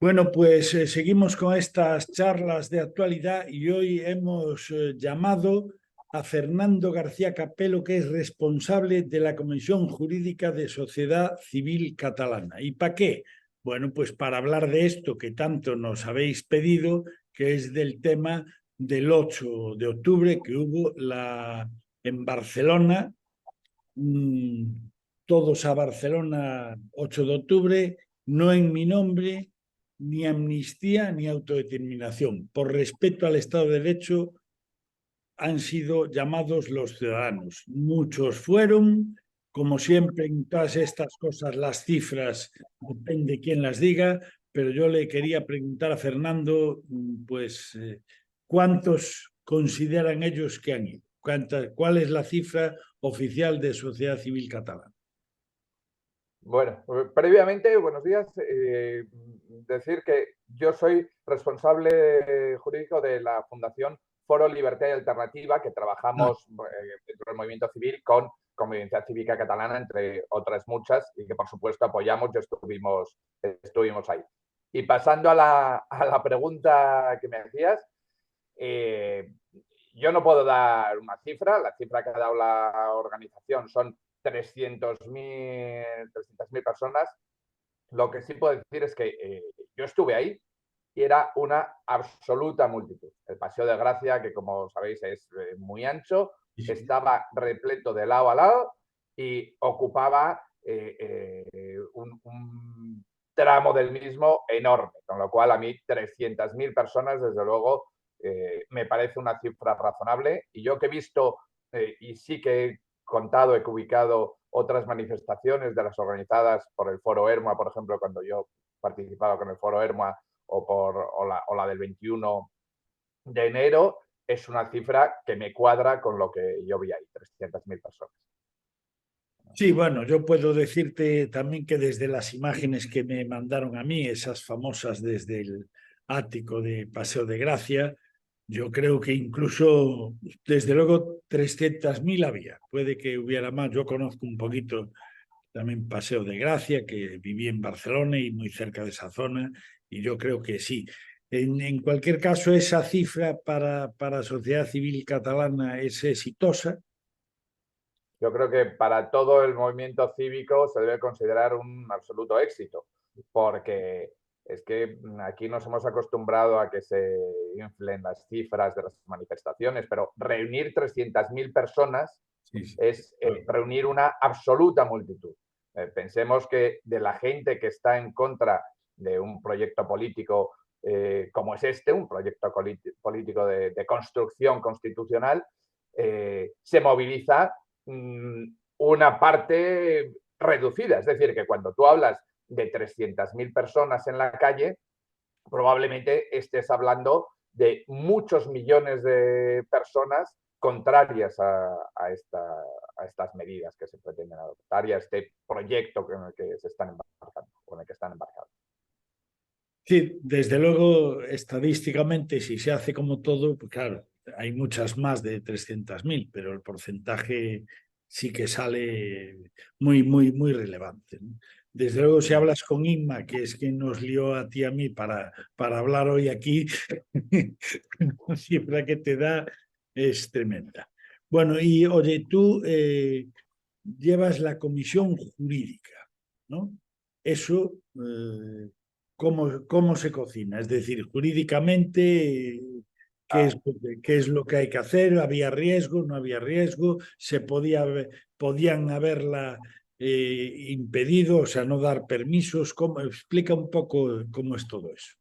Bueno, pues seguimos con estas charlas de actualidad y hoy hemos llamado a Fernando García Capelo, que es responsable de la Comisión Jurídica de Sociedad Civil Catalana. ¿Y para qué? Bueno, pues para hablar de esto que tanto nos habéis pedido, que es del tema del 8 de octubre que hubo en Barcelona, mm, todos a Barcelona 8 de octubre, no en mi nombre, ni amnistía ni autodeterminación. Por respeto al Estado de Derecho han sido llamados los ciudadanos. Muchos fueron, como siempre en todas estas cosas, las cifras depende quién las diga, pero yo le quería preguntar a Fernando, pues, ¿cuántos consideran ellos que han ido? ¿Cuál es la cifra oficial de sociedad civil catalana? Bueno, previamente, buenos días. Decir que yo soy responsable jurídico de la Fundación Foro Libertad y Alternativa, que Ah, trabajamos dentro del movimiento civil con Convivencia Cívica Catalana, entre otras muchas, y que por supuesto apoyamos y estuvimos ahí. Y pasando a la pregunta que me hacías, eh, yo no puedo dar una cifra, la cifra que ha dado la organización son 300.000 personas. Lo que sí puedo decir es que yo estuve ahí y era una absoluta multitud. El Paseo de Gracia, que como sabéis es muy ancho, sí, sí. estaba repleto de lado a lado y ocupaba un tramo del mismo enorme, con lo cual a mí 300.000 personas, desde luego, me parece una cifra razonable. Y yo que he visto y sí que he contado, he ubicado otras manifestaciones de las organizadas por el Foro Hermoa, por ejemplo, cuando yo participaba con el Foro Hermoa o la del 21 de enero, es una cifra que me cuadra con lo que yo vi ahí, 300.000 personas. Sí, bueno, yo puedo decirte también que desde las imágenes que me mandaron a mí, esas famosas desde el ático de Paseo de Gracia, yo creo que incluso, desde luego, 300.000 había. Puede que hubiera más. Yo conozco un poquito también Paseo de Gracia, que viví en Barcelona y muy cerca de esa zona, y yo creo que sí. En cualquier caso, esa cifra para sociedad civil catalana es exitosa. Yo creo que para todo el movimiento cívico se debe considerar un absoluto éxito, porque es que aquí nos hemos acostumbrado a que se inflen las cifras de las manifestaciones, pero reunir 300.000 personas Sí, sí. es reunir una absoluta multitud. Pensemos que de la gente que está en contra de un proyecto político como es este, un proyecto político de construcción constitucional, se moviliza una parte reducida. Es decir, que cuando tú hablas de 300.000 personas en la calle, probablemente estés hablando de muchos millones de personas contrarias a estas medidas que se pretenden adoptar y a este proyecto con el que se están embarcando, con el que están embarcados. Sí, desde luego, estadísticamente, si se hace como todo, pues claro, hay muchas más de 300.000, pero el porcentaje sí que sale muy, muy, muy relevante, ¿no? Desde luego, si hablas con Inma, que es quien nos lió a ti y a mí para hablar hoy aquí, la cifra que te da es tremenda. Bueno, y oye, tú llevas la comisión jurídica, ¿no? Eso, ¿cómo se cocina? Es decir, jurídicamente, Ah, qué es lo que hay que hacer? ¿Había riesgo? ¿No había riesgo? ¿Podían haberla impedido? O sea, no dar permisos. Explica un poco cómo es todo eso.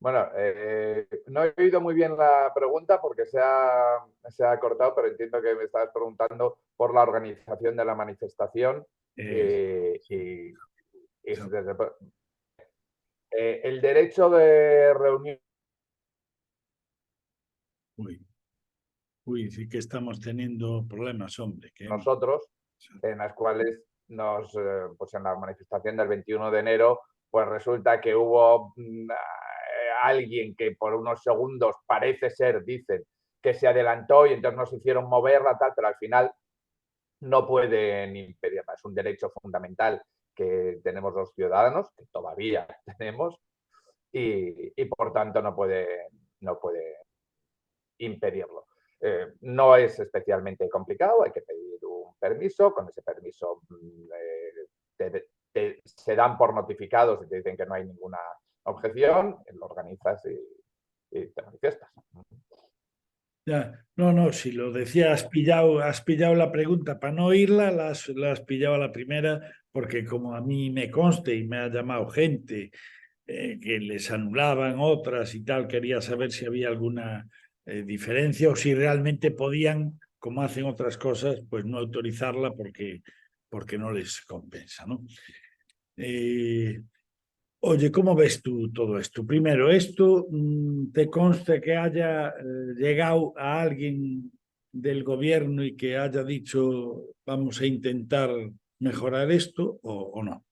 bueno, no he oído muy bien la pregunta porque se ha cortado, pero entiendo que me estabas preguntando por la organización de la manifestación. Eh, Y desde, el derecho de reunión uy, uy, sí que estamos teniendo problemas, hombre. nosotros, en las cuales pues en la manifestación del 21 de enero, pues resulta que hubo alguien que por unos segundos parece ser, dicen, que se adelantó y entonces nos hicieron moverla, tal, pero al final no pueden impedirla. Es un derecho fundamental que tenemos los ciudadanos, que todavía tenemos, y por tanto no puede impedirlo. No es especialmente complicado, hay que pedir un permiso, con ese permiso se dan por notificados y te dicen que no hay ninguna objeción, lo organizas y te manifiestas. Ya. No, no, si lo decía, has pillado la pregunta para no oírla, la has pillado a la primera, porque como a mí me conste y me ha llamado gente que les anulaban otras y tal, quería saber si había alguna diferencia o si realmente podían, como hacen otras cosas, pues no autorizarla porque no les compensa, ¿no? Oye, ¿cómo ves tú todo esto? Primero, ¿esto te consta que haya llegado a alguien del gobierno y que haya dicho vamos a intentar mejorar esto o no?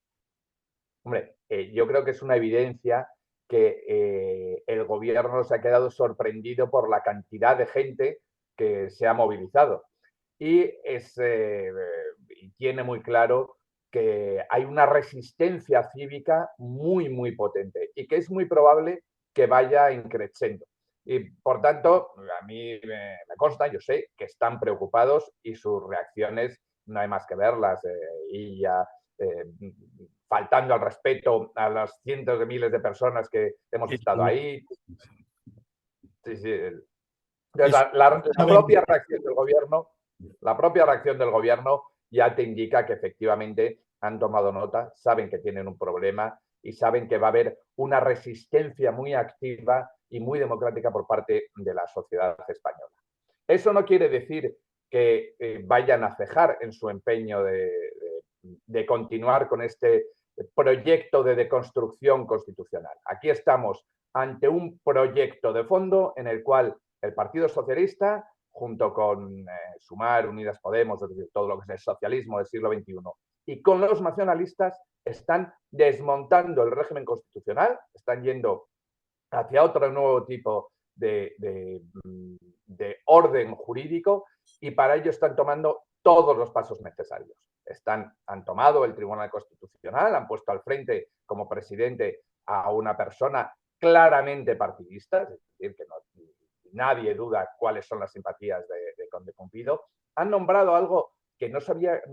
Hombre, yo creo que es una evidencia que el gobierno se ha quedado sorprendido por la cantidad de gente que se ha movilizado. Y tiene muy claro que hay una resistencia cívica muy, muy potente y que es muy probable que vaya increciendo. Y por tanto, a mí me consta, yo sé que están preocupados y sus reacciones no hay más que verlas. Y ya eh, faltando al respeto a las cientos de miles de personas que hemos estado ahí. Sí, sí. Entonces, la propia reacción del gobierno, la propia reacción del gobierno ya te indica que efectivamente han tomado nota, saben que tienen un problema y saben que va a haber una resistencia muy activa y muy democrática por parte de la sociedad española. Eso no quiere decir que vayan a cejar en su empeño de continuar con este proyecto de deconstrucción constitucional. Aquí estamos ante un proyecto de fondo en el cual el Partido Socialista, junto con Sumar, Unidas Podemos, es decir, todo lo que es el socialismo del siglo XXI, y con los nacionalistas, están desmontando el régimen constitucional, están yendo hacia otro nuevo tipo de orden jurídico y para ello están tomando todos los pasos necesarios. Han tomado el Tribunal Constitucional, han puesto al frente como presidente a una persona claramente partidista, es decir, que nadie duda cuáles son las simpatías de Conde Pumpido. Han nombrado algo que no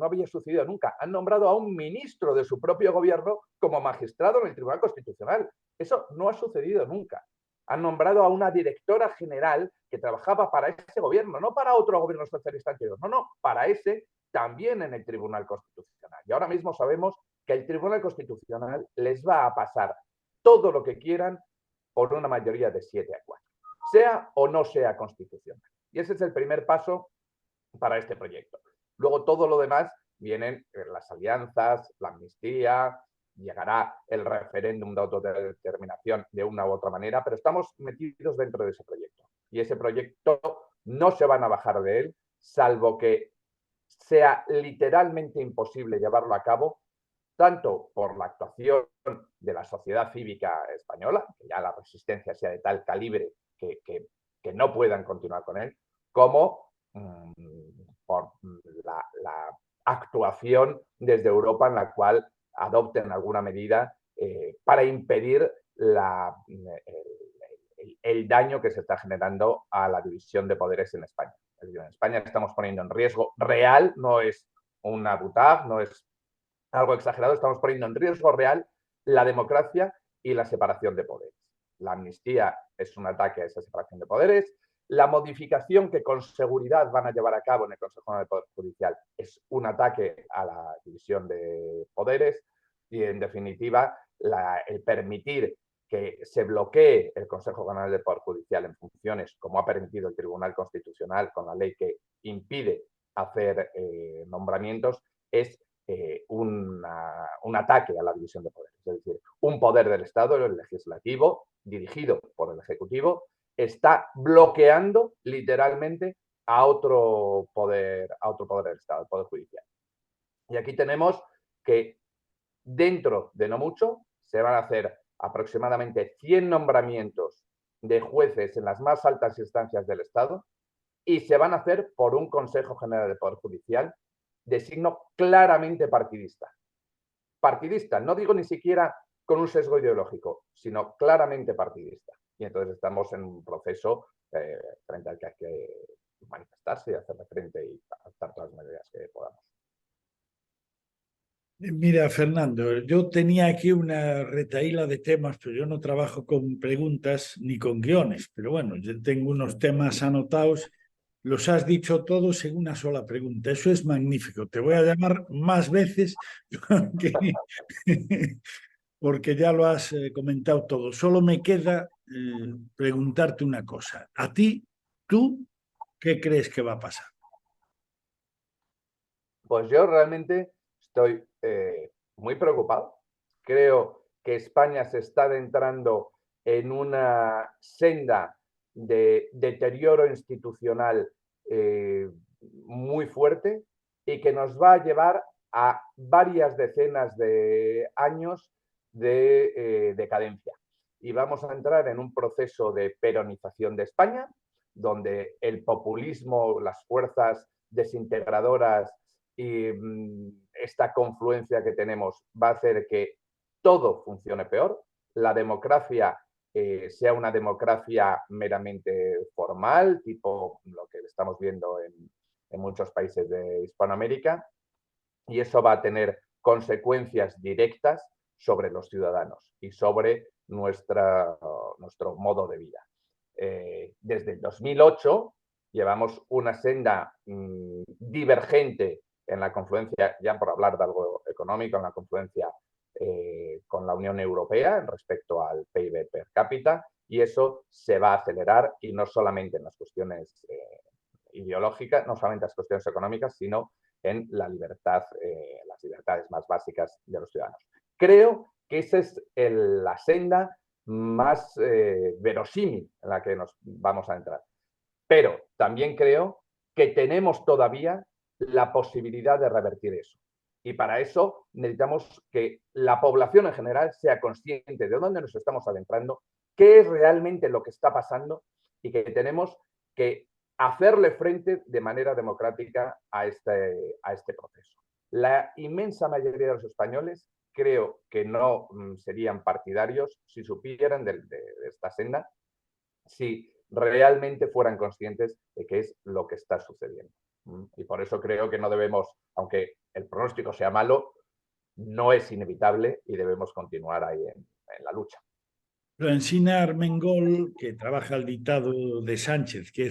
había sucedido nunca. Han nombrado a un ministro de su propio gobierno como magistrado en el Tribunal Constitucional. Eso no ha sucedido nunca. Han nombrado a una directora general que trabajaba para ese gobierno, no para otro gobierno socialista anterior, no, para ese también en el Tribunal Constitucional. Y ahora mismo sabemos que el Tribunal Constitucional les va a pasar todo lo que quieran por una mayoría de 7-4, sea o no sea constitucional. Y ese es el primer paso para este proyecto. Luego todo lo demás vienen las alianzas, la amnistía, llegará el referéndum de autodeterminación de una u otra manera, pero estamos metidos dentro de ese proyecto. Y ese proyecto no se van a bajar de él, salvo que sea literalmente imposible llevarlo a cabo, tanto por la actuación de la sociedad cívica española, que ya la resistencia sea de tal calibre que no puedan continuar con él, como por la actuación desde Europa en la cual adopten alguna medida para impedir el daño que se está generando a la división de poderes en España. Es decir, en España estamos poniendo en riesgo real, no es una butad, no es algo exagerado, estamos poniendo en riesgo real la democracia y la separación de poderes. La amnistía es un ataque a esa separación de poderes. La modificación que con seguridad van a llevar a cabo en el Consejo General del Poder Judicial es un ataque a la división de poderes y, en definitiva, el permitir que se bloquee el Consejo General del Poder Judicial en funciones, como ha permitido el Tribunal Constitucional con la ley que impide hacer nombramientos, es un ataque a la división de poderes. Es decir, un poder del Estado, el legislativo, dirigido por el Ejecutivo, está bloqueando literalmente a otro poder del Estado, el Poder Judicial. Y aquí tenemos que dentro de no mucho se van a hacer aproximadamente 100 nombramientos de jueces en las más altas instancias del Estado y se van a hacer por un Consejo General del Poder Judicial de signo claramente partidista. partidista, no digo ni siquiera con un sesgo ideológico, sino claramente partidista. Y entonces estamos en un proceso frente al que hay que manifestarse y hacerle frente y adoptar todas las medidas que podamos. Mira, Fernando, yo tenía aquí una retahíla de temas, pero yo no trabajo con preguntas ni con guiones, pero bueno, yo tengo unos temas anotados, los has dicho todos en una sola pregunta. Eso es magnífico. Te voy a llamar más veces porque, porque ya lo has comentado todo. Solo me queda preguntarte una cosa. A ti, ¿tú qué crees que va a pasar? Pues yo realmente estoy muy preocupado. Creo que España se está adentrando en una senda de deterioro institucional muy fuerte y que nos va a llevar a varias decenas de años de decadencia. Y vamos a entrar en un proceso de peronización de España, donde el populismo, las fuerzas desintegradoras y esta confluencia que tenemos va a hacer que todo funcione peor. La democracia sea una democracia meramente formal, tipo lo que estamos viendo en muchos países de Hispanoamérica, y eso va a tener consecuencias directas sobre los ciudadanos y sobre nuestro modo de vida. Desde el 2008 llevamos una senda divergente en la confluencia, ya por hablar de algo económico, en la confluencia con la Unión Europea respecto al PIB per cápita, y eso se va a acelerar, y no solamente en las cuestiones ideológicas, no solamente en las cuestiones económicas, sino en la libertad, las libertades más básicas de los ciudadanos. Creo que esa es la senda más verosímil en la que nos vamos a entrar. Pero también creo que tenemos todavía la posibilidad de revertir eso. Y para eso necesitamos que la población en general sea consciente de dónde nos estamos adentrando, qué es realmente lo que está pasando y que tenemos que hacerle frente de manera democrática a este proceso. La inmensa mayoría de los españoles creo que no serían partidarios si supieran de esta senda, si realmente fueran conscientes de qué es lo que está sucediendo. Y por eso creo que no debemos, aunque el pronóstico sea malo, no es inevitable y debemos continuar ahí en la lucha. Francina Armengol, que trabaja al dictado de Sánchez, que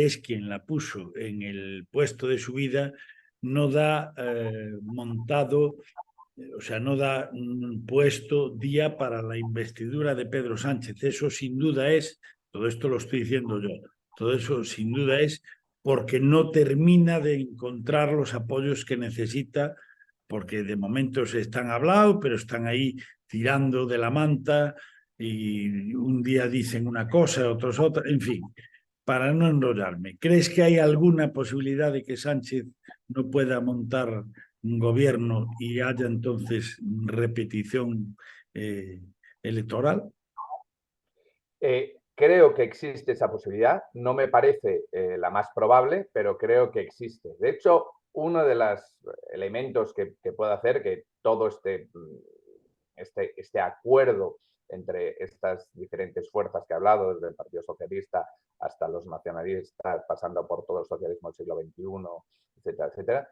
es quien la puso en el puesto de su vida, no da montado, o sea, no da un puesto día para la investidura de Pedro Sánchez. Eso sin duda es, todo esto lo estoy diciendo yo, todo eso sin duda es porque no termina de encontrar los apoyos que necesita, porque de momento se están hablando, pero están ahí tirando de la manta y un día dicen una cosa, otros otra, en fin, para no enrollarme. ¿Crees que hay alguna posibilidad de que Sánchez no pueda montar un gobierno y haya entonces repetición electoral? Creo que existe esa posibilidad, no me parece la más probable, pero creo que existe. De hecho, uno de los elementos que puede hacer que todo este acuerdo entre estas diferentes fuerzas que he hablado, desde el Partido Socialista hasta los nacionalistas, pasando por todo el socialismo del siglo XXI, etcétera, etcétera,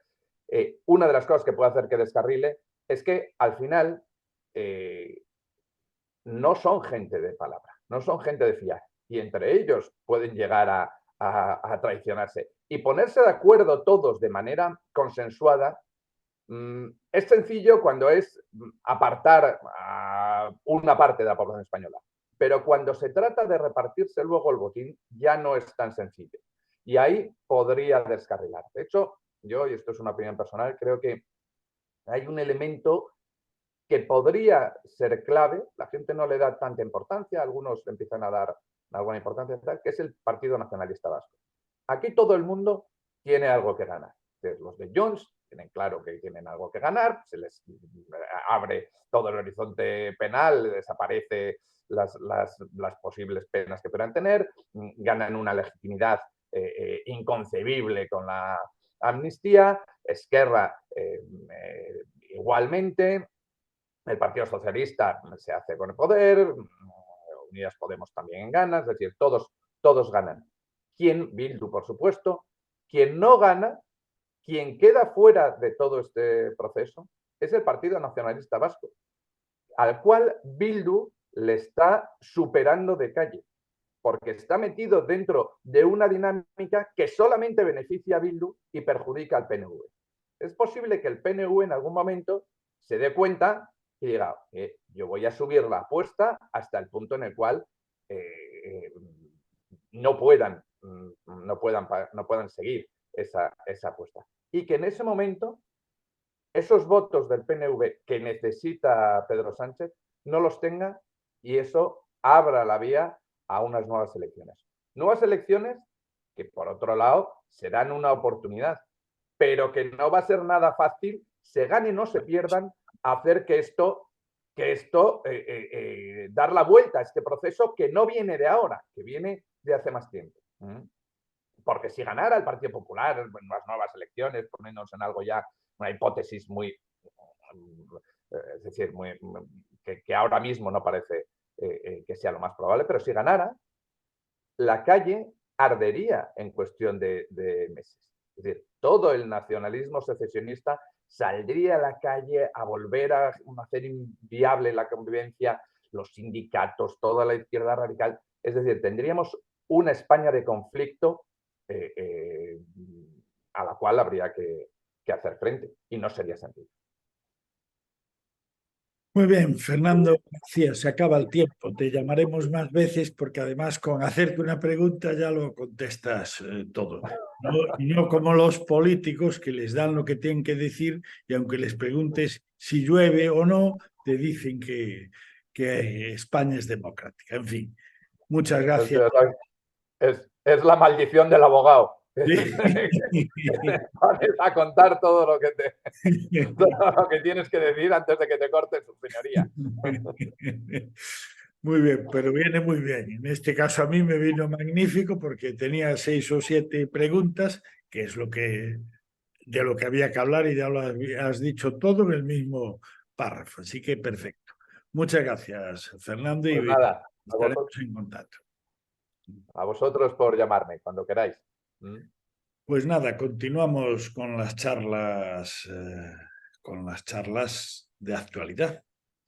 una de las cosas que puede hacer que descarrile es que al final no son gente de palabra, no son gente de fiar, y entre ellos pueden llegar a traicionarse. Y ponerse de acuerdo todos de manera consensuada es sencillo cuando es apartar a una parte de la población española, pero cuando se trata de repartirse luego el botín ya no es tan sencillo. Y ahí podría descarrilar. De hecho, yo, y esto es una opinión personal, creo que hay un elemento que podría ser clave, la gente no le da tanta importancia, algunos empiezan a dar alguna importancia, que es el Partido Nacionalista Vasco. Aquí todo el mundo tiene algo que ganar. Los de Junts tienen claro que tienen algo que ganar, se les abre todo el horizonte penal, desaparece las posibles penas que puedan tener, ganan una legitimidad inconcebible con la amnistía, Esquerra igualmente, El Partido Socialista se hace con el poder, Unidas Podemos también gana, es decir, todos ganan. ¿Quién? Bildu, por supuesto. Quien no gana, quien queda fuera de todo este proceso, es el Partido Nacionalista Vasco, al cual Bildu le está superando de calle, porque está metido dentro de una dinámica que solamente beneficia a Bildu y perjudica al PNV. Es posible que el PNV en algún momento se dé cuenta y diga, yo voy a subir la apuesta hasta el punto en el cual no puedan seguir esa apuesta. Y que en ese momento esos votos del PNV que necesita Pedro Sánchez no los tenga y eso abra la vía a unas nuevas elecciones. Nuevas elecciones que, por otro lado, serán una oportunidad, pero que no va a ser nada fácil, se ganen o se pierdan, hacer dar la vuelta a este proceso que no viene de ahora, que viene de hace más tiempo. Porque si ganara el Partido Popular en las nuevas elecciones, ponernos en algo ya, una hipótesis muy, es decir, que ahora mismo no parece que sea lo más probable, pero si ganara, la calle ardería en cuestión de meses. Es decir, todo el nacionalismo secesionista saldría a la calle a volver a hacer inviable la convivencia, los sindicatos, toda la izquierda radical. Es decir, tendríamos una España de conflicto a la cual habría que hacer frente y no sería sencillo. Muy bien, Fernando, gracias. Se acaba el tiempo. Te llamaremos más veces porque además con hacerte una pregunta ya lo contestas todo. No como los políticos que les dan lo que tienen que decir y aunque les preguntes si llueve o no, te dicen que España es democrática. En fin, muchas gracias. Es la maldición del abogado. Sí. Pones a contar todo lo que tienes que decir antes de que te corte su señoría. Muy bien, pero viene muy bien. En este caso a mí me vino magnífico porque tenía 6 o 7 preguntas, que es de lo que había que hablar y ya lo has dicho todo en el mismo párrafo. Así que perfecto. Muchas gracias, Fernando, Pues y nada, estaremos en contacto. A vosotros por llamarme cuando queráis. Pues nada, continuamos con las charlas de actualidad.